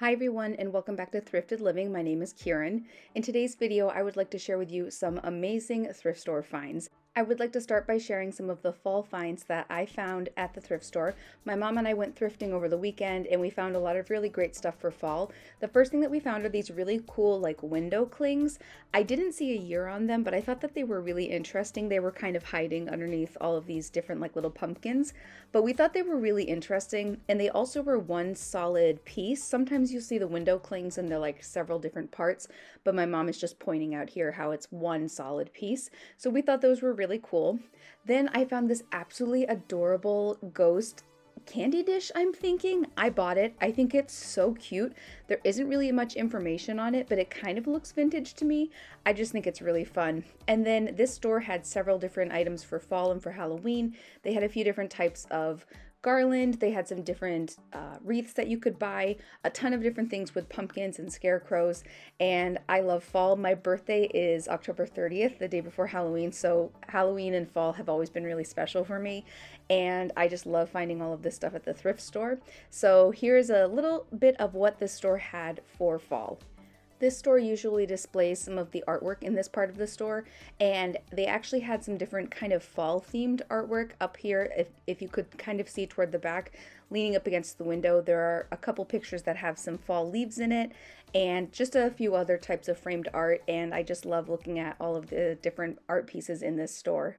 Hi everyone and welcome back to Thrifted Living. My name is Kieran. In today's video, I would like to share with you some amazing thrift store finds. I would like to start by sharing some of the fall finds that I found at the thrift store. My mom and I went thrifting over the weekend and we found a lot of really great stuff for fall. The first thing that we found are these really cool like window clings. I didn't see a year on them, but I thought that they were really interesting. They were kind of hiding underneath all of these different like little pumpkins, but we thought they were really interesting, and they also were one solid piece. Sometimes you see the window clings and they're like several different parts, but my mom is just pointing out here how it's one solid piece. So we thought those were really cool. Then I found this absolutely adorable ghost candy dish. I bought it. I think it's so cute. There isn't really much information on it, but it kind of looks vintage to me. I just think it's really fun. And then this store had several different items for fall and for Halloween. They had a few different types of garland. They had some different wreaths that you could buy, a ton of different things with pumpkins and scarecrows. And I love fall. My birthday is October 30th, the day before Halloween. So Halloween and fall have always been really special for me. And I just love finding all of this stuff at the thrift store. So here's a little bit of what this store had for fall. This store usually displays some of the artwork in this part of the store, and they actually had some different kind of fall themed artwork up here. If you could kind of see toward the back, leaning up against the window, there are a couple pictures that have some fall leaves in it and just a few other types of framed art, and I just love looking at all of the different art pieces in this store.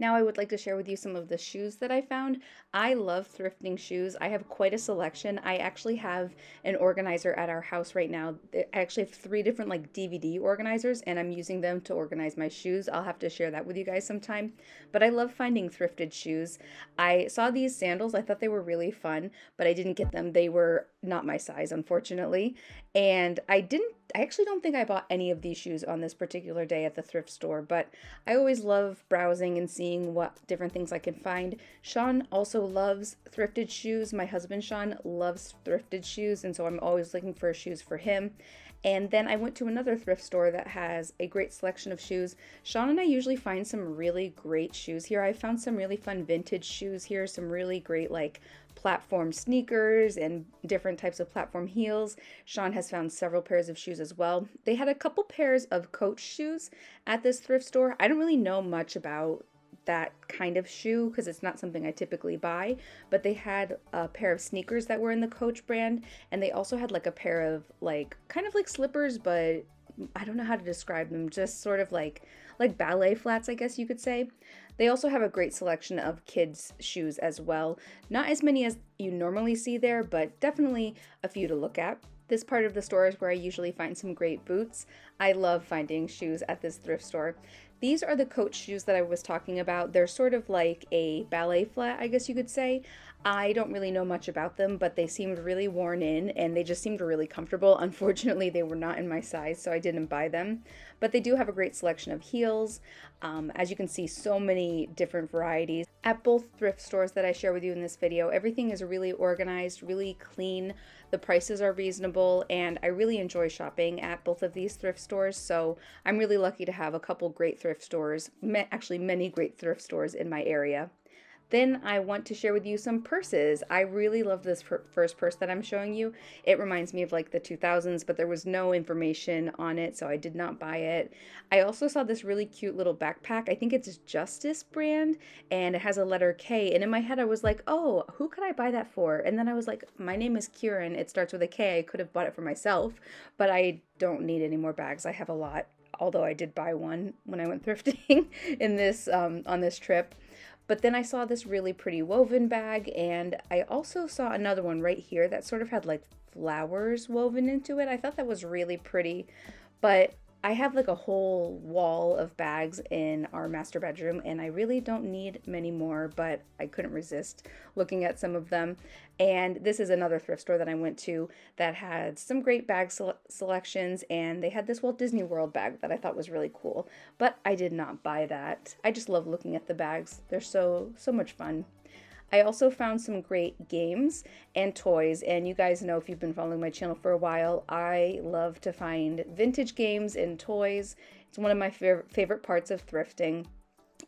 Now I would like to share with you some of the shoes that I found. I love thrifting shoes. I have quite a selection. I actually have an organizer at our house right now. I actually have 3 different like DVD organizers, and I'm using them to organize my shoes. I'll have to share that with you guys sometime. But I love finding thrifted shoes. I saw these sandals. I thought they were really fun, but I didn't get them. They were not my size, unfortunately. And I actually don't think I bought any of these shoes on this particular day at the thrift store, but I always love browsing and seeing what different things I can find. Sean also loves thrifted shoes. My husband Sean loves thrifted shoes, and so I'm always looking for shoes for him. And then I went to another thrift store that has a great selection of shoes. Sean and I usually find some really great shoes here. I found some really fun vintage shoes here, some really great like platform sneakers and different types of platform heels. Sean has found several pairs of shoes as well. They had a couple pairs of Coach shoes at this thrift store. I don't really know much about that kind of shoe because it's not something I typically buy, but they had a pair of sneakers that were in the Coach brand, and they also had like a pair of like kind of like slippers, but I don't know how to describe them, just sort of like ballet flats, I guess you could say. They also have a great selection of kids shoes as well. Not as many as you normally see there, but definitely a few to look at. This part of the store is where I usually find some great boots. I love finding shoes at this thrift store. These are the Coach shoes that I was talking about. They're sort of like a ballet flat, I guess you could say. I don't really know much about them, but they seemed really worn in and they just seemed really comfortable. Unfortunately, they were not in my size, so I didn't buy them. But they do have a great selection of heels. As you can see, so many different varieties. At both thrift stores that I share with you in this video, everything is really organized, really clean. The prices are reasonable, and I really enjoy shopping at both of these thrift stores. So I'm really lucky to have a couple great thrift stores, actually many great thrift stores in my area. Then I want to share with you some purses. I really love this first purse that I'm showing you. It reminds me of like the 2000s, but there was no information on it, so I did not buy it. I also saw this really cute little backpack. I think it's Justice brand, and it has a letter K. And in my head, I was like, oh, who could I buy that for? And then I was like, my name is Kieran. It starts with a K. I could have bought it for myself, but I don't need any more bags. I have a lot, although I did buy one when I went thrifting in this on this trip. But then I saw this really pretty woven bag, and I also saw another one right here that sort of had like flowers woven into it. I thought that was really pretty, but I have like a whole wall of bags in our master bedroom, and I really don't need many more, but I couldn't resist looking at some of them. And this is another thrift store that I went to that had some great bag selections, and they had this Walt Disney World bag that I thought was really cool, but I did not buy that. I just love looking at the bags. They're so much fun. I also found some great games and toys, and you guys know if you've been following my channel for a while, I love to find vintage games and toys. It's one of my favorite parts of thrifting.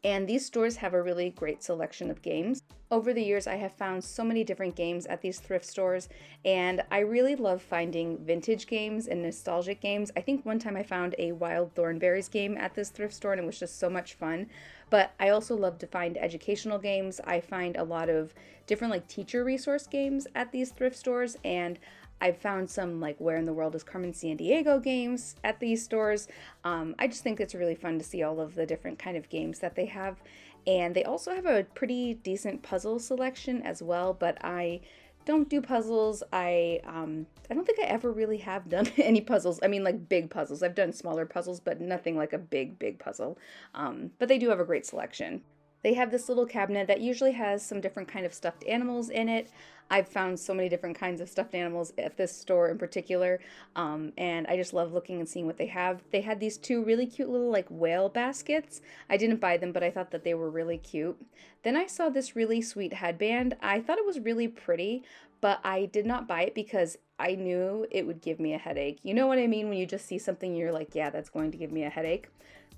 And these stores have a really great selection of games. Over the years, I have found so many different games at these thrift stores, and I really love finding vintage games and nostalgic games. I think one time I found a Wild Thornberries game at this thrift store, and it was just so much fun. But I also love to find educational games. I find a lot of different like teacher resource games at these thrift stores, and I've found some like Where in the World is Carmen Sandiego games at these stores. I just think it's really fun to see all of the different kind of games that they have. And they also have a pretty decent puzzle selection as well, but I don't do puzzles. I don't think I ever really have done any puzzles. I mean, like big puzzles. I've done smaller puzzles, but nothing like a big puzzle. But they do have a great selection. They have this little cabinet that usually has some different kind of stuffed animals in it. I've found so many different kinds of stuffed animals at this store in particular, and I just love looking and seeing what they have. They had these two really cute little like whale baskets. I didn't buy them, but I thought that they were really cute. Then I saw this really sweet headband. I thought it was really pretty, but I did not buy it because I knew it would give me a headache. You know what I mean? When you just see something, you're like, yeah, that's going to give me a headache.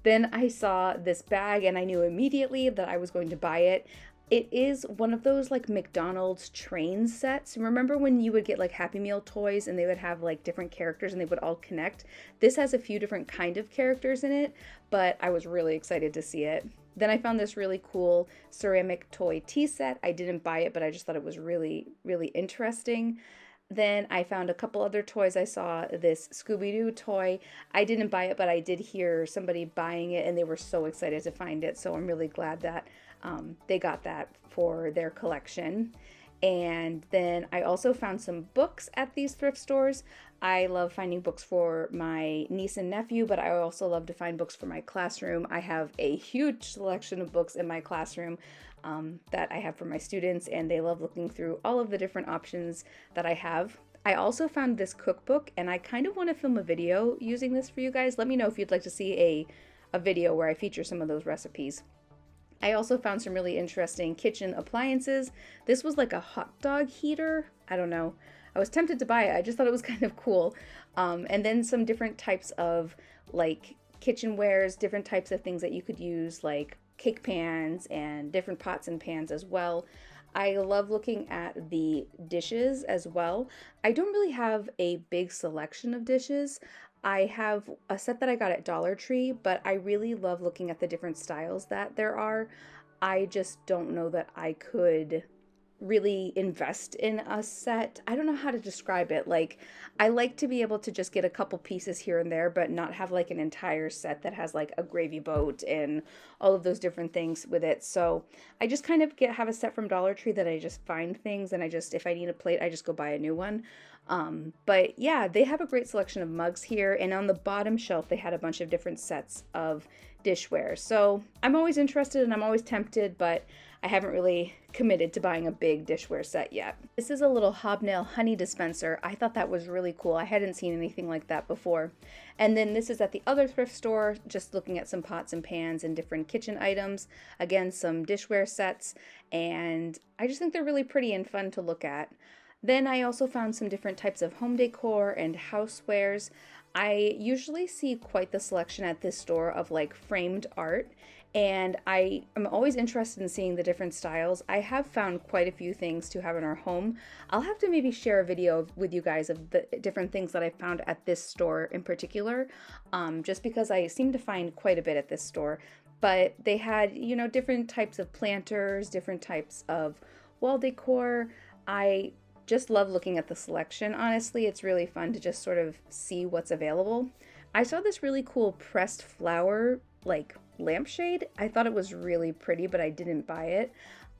Then I saw this bag and I knew immediately that I was going to buy it. It is one of those like McDonald's train sets. Remember when you would get like Happy Meal toys and they would have like different characters and they would all connect? This has a few different kind of characters in it, but I was really excited to see it. Then I found this really cool ceramic toy tea set. I didn't buy it, but I just thought it was really interesting. Then I found a couple other toys. I saw this Scooby-Doo toy. I didn't buy it, but I did hear somebody buying it and they were so excited to find it. So I'm really glad that they got that for their collection. And then I also found some books at these thrift stores. I love finding books for my niece and nephew, but I also love to find books for my classroom. I have a huge selection of books in my classroom that I have for my students, and they love looking through all of the different options that I have. I also found this cookbook, and I kind of want to film a video using this for you guys. Let me know if you'd like to see a video where I feature some of those recipes. I also found some really interesting kitchen appliances. This was like a hot dog heater. I don't know. I was tempted to buy it. I just thought it was kind of cool. And then some different types of like kitchenwares, different types of things that you could use, like cake pans and different pots and pans as well. I love looking at the dishes as well. I don't really have a big selection of dishes. I have a set that I got at Dollar Tree, but I really love looking at the different styles that there are. I just don't know that I could really invest in a set. I don't know how to describe it. Like, I like to be able to just get a couple pieces here and there, but not have like an entire set that has like a gravy boat and all of those different things with it. So I just kind of have a set from Dollar Tree that I just find things, and if I need a plate, I just go buy a new one. But yeah, they have a great selection of mugs here, and on the bottom shelf they had a bunch of different sets of dishware. So I'm always interested and I'm always tempted, but I haven't really committed to buying a big dishware set yet. This is a little hobnail honey dispenser. I thought that was really cool. I hadn't seen anything like that before. And then this is at the other thrift store, just looking at some pots and pans and different kitchen items. Again, some dishware sets, and I just think they're really pretty and fun to look at. Then I also found some different types of home decor and housewares. I usually see quite the selection at this store of like framed art, and I am always interested in seeing the different styles. I have found quite a few things to have in our home. I'll have to maybe share a video with you guys of the different things that I found at this store in particular, just because I seem to find quite a bit at this store. But they had, different types of planters, different types of wall decor. I just love looking at the selection. Honestly, it's really fun to just sort of see what's available. I saw this really cool pressed flower like lampshade. I thought it was really pretty, but I didn't buy it.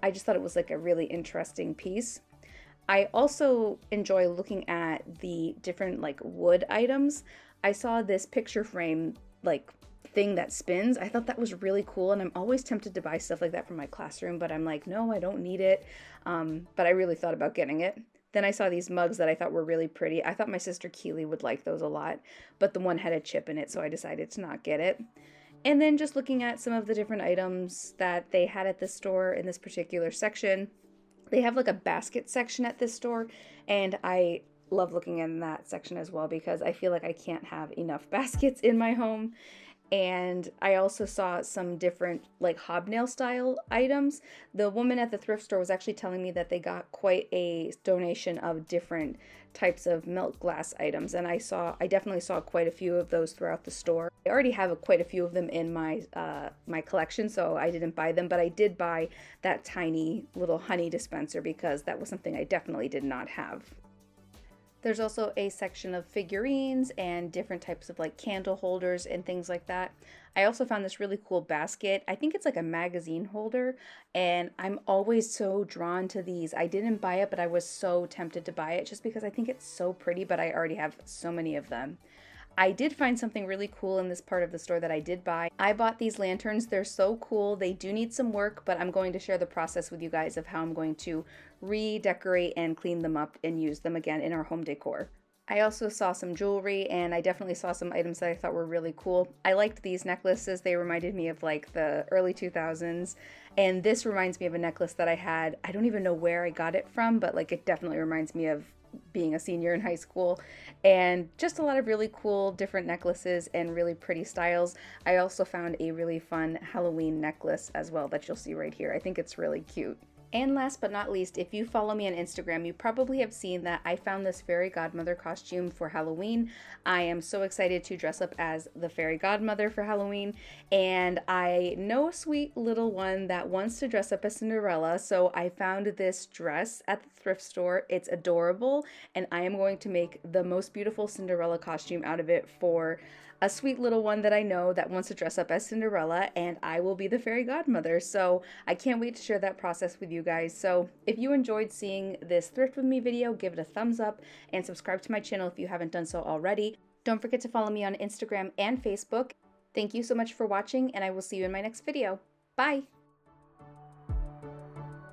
I just thought it was like a really interesting piece. I also enjoy looking at the different like wood items. I saw this picture frame like thing that spins. I thought that was really cool, and I'm always tempted to buy stuff like that for my classroom, but I'm like, no, I don't need it. But I really thought about getting it. Then I saw these mugs that I thought were really pretty. I thought my sister Keely would like those a lot, but the one had a chip in it, so I decided to not get it. And then just looking at some of the different items that they had at the store in this particular section. They have like a basket section at this store, and I love looking in that section as well because I feel like I can't have enough baskets in my home. And I also saw some different like hobnail style items. The woman at the thrift store was actually telling me that they got quite a donation of different types of milk glass items, and I definitely saw quite a few of those throughout the store. I already have quite a few of them in my collection, so I didn't buy them, but I did buy that tiny little honey dispenser because that was something I definitely did not have. There's also a section of figurines and different types of like candle holders and things like that. I also found this really cool basket. I think it's like a magazine holder, and I'm always so drawn to these. I didn't buy it, but I was so tempted to buy it just because I think it's so pretty, but I already have so many of them. I did find something really cool in this part of the store that I did buy. I bought these lanterns. They're so cool. They do need some work, but I'm going to share the process with you guys of how I'm going to redecorate and clean them up and use them again in our home decor. I also saw some jewelry, and I definitely saw some items that I thought were really cool. I liked these necklaces. They reminded me of like the early 2000s, and this reminds me of a necklace that I had. I don't even know where I got it from, but like it definitely reminds me of being a senior in high school, and just a lot of really cool different necklaces and really pretty styles. I also found a really fun Halloween necklace as well that you'll see right here. I think it's really cute. And last but not least, if you follow me on Instagram, you probably have seen that I found this fairy godmother costume for Halloween. I am so excited to dress up as the fairy godmother for Halloween, and I know a sweet little one that wants to dress up as Cinderella, so I found this dress at the thrift store. It's adorable, and I am going to make the most beautiful Cinderella costume out of it for a sweet little one that I know that wants to dress up as Cinderella, and I will be the fairy godmother. So I can't wait to share that process with you guys. So if you enjoyed seeing this thrift with me video, give it a thumbs up and subscribe to my channel if you haven't done so already. Don't forget to follow me on Instagram and Facebook. Thank you so much for watching, and I will see you in my next video. Bye!